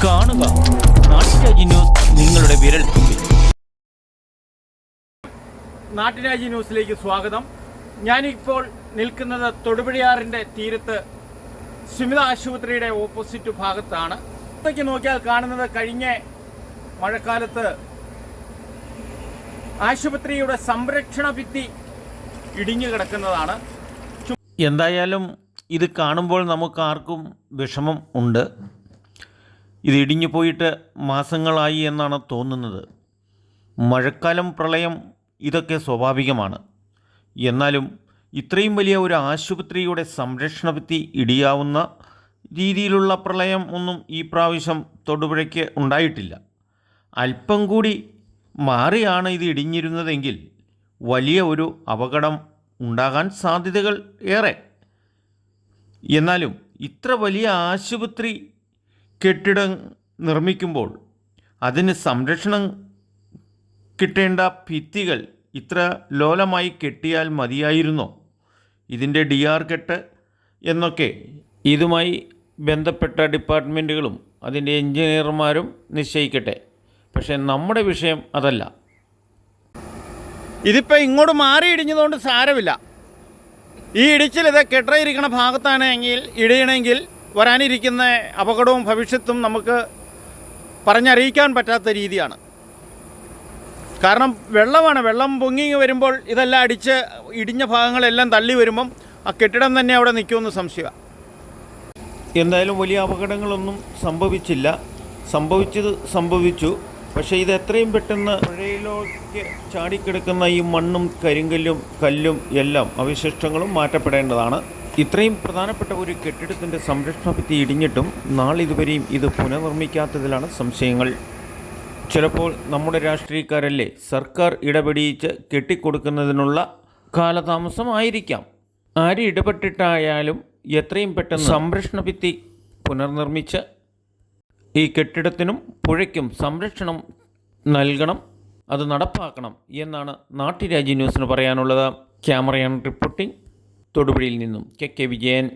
കാണുക നാട്ടുരാജ്യ ന്യൂസ് നിങ്ങളുടെ വിരൽത്തുമ്പിൽ. നാട്ടുരാജ്യ ന്യൂസിലേക്ക് സ്വാഗതം. ഞാനിപ്പോൾ നിൽക്കുന്നത് തൊടുപുഴയാറിൻ്റെ തീരത്ത് സ്മിത ആശുപത്രിയുടെ ഓപ്പോസിറ്റ് ഭാഗത്താണ്. ഇതൊക്കെ നോക്കിയാൽ കാണുന്നത് കഴിഞ്ഞ മഴക്കാലത്ത് ആശുപത്രിയുടെ സംരക്ഷണ ഭിത്തി ഇടിഞ്ഞു കിടക്കുന്നതാണ്. എന്തായാലും ഇത് കാണുമ്പോൾ നമുക്കാർക്കും വിഷമം ഉണ്ട്. ഇത് ഇടിഞ്ഞു പോയിട്ട് മാസങ്ങളായി എന്നാണ് തോന്നുന്നത്. മഴക്കാലം, പ്രളയം ഇതൊക്കെ സ്വാഭാവികമാണ്. എന്നാലും ഇത്രയും വലിയ ഒരു ആശുപത്രിയുടെ സംരക്ഷണ ഭിത്തി ഇടിയാവുന്ന രീതിയിലുള്ള പ്രളയം ഒന്നും ഈ പ്രാവശ്യം തൊടുപുഴയ്ക്ക് ഉണ്ടായിട്ടില്ല. അല്പം കൂടി മാറിയാണ് ഇത് ഇടിഞ്ഞിരുന്നതെങ്കിൽ വലിയ ഒരു അപകടം ഉണ്ടാകാൻ സാധ്യതകൾ ഏറെ. എന്നാലും ഇത്ര വലിയ ആശുപത്രി കെട്ടിടം നിർമ്മിക്കുമ്പോൾ അതിന് സംരക്ഷണം കിട്ടേണ്ട ഭിത്തികൾ ഇത്ര ലോലമായി കെട്ടിയാൽ മതിയായിരുന്നോ? ഇതിൻ്റെ DR കെട്ട് എന്നൊക്കെ ഇതുമായി ബന്ധപ്പെട്ട ഡിപ്പാർട്ട്മെൻറ്റുകളും അതിൻ്റെ എൻജിനീയർമാരും നിശ്ചയിക്കട്ടെ. പക്ഷേ നമ്മുടെ വിഷയം അതല്ല. ഇതിപ്പോൾ ഇങ്ങോട്ട് മാറി ഇടിഞ്ഞതുകൊണ്ട് സാരമില്ല. ഈ ഇടിച്ചിൽ ഇത് കെട്ടിരിക്കണ ഭാഗത്താണെങ്കിൽ ഇടിയണമെങ്കിൽ വരാനിരിക്കുന്ന അപകടവും ഭവിഷ്യത്തും നമുക്ക് പറഞ്ഞറിയിക്കാൻ പറ്റാത്ത രീതിയാണ്. കാരണം വെള്ളമാണ്, വെള്ളം പൊങ്ങി വരുമ്പോൾ ഇതെല്ലാം അടിച്ച് ഇടിഞ്ഞ ഭാഗങ്ങളെല്ലാം തള്ളി വരുമ്പം ആ കെട്ടിടം തന്നെ അവിടെ നിൽക്കുമെന്ന് സംശയമാണ്. എന്തായാലും വലിയ അപകടങ്ങളൊന്നും സംഭവിച്ചില്ല. സംഭവിച്ചത് സംഭവിച്ചു. പക്ഷേ ഇത് എത്രയും പെട്ടെന്ന് പുഴയിലേക്ക് ചാടിക്കിടക്കുന്ന ഈ മണ്ണും കരിങ്കല്ലും കല്ലും എല്ലാം അവശിഷ്ടങ്ങളും മാറ്റപ്പെടേണ്ടതാണ്. ഇത്രയും പ്രധാനപ്പെട്ട ഒരു കെട്ടിടത്തിൻ്റെ സംരക്ഷണ ഭിത്തി ഇടിഞ്ഞിട്ടും നാളിതുവരെയും ഇത് പുനർനിർമ്മിക്കാത്തതിലാണ് സംശയങ്ങൾ. ചിലപ്പോൾ നമ്മുടെ രാഷ്ട്രീയക്കാരല്ലേ സർക്കാർ ഇടപെടിയിച്ച് കെട്ടിക്കൊടുക്കുന്നതിനുള്ള കാലതാമസമായിരിക്കാം. ആര് ഇടപെട്ടിട്ടായാലും എത്രയും പെട്ടെന്ന് സംരക്ഷണ ഭിത്തി പുനർനിർമ്മിച്ച് ഈ കെട്ടിടത്തിനും പുഴയ്ക്കും സംരക്ഷണം നൽകണം, അത് നടപ്പാക്കണം എന്നാണ് നാട്ടുരാജ്യ ന്യൂസിന് പറയാനുള്ളത്. ക്യാമറയാൻ റിപ്പോർട്ടിംഗ് തൊടുപുഴയിൽ നിന്നും KK വിജയൻ.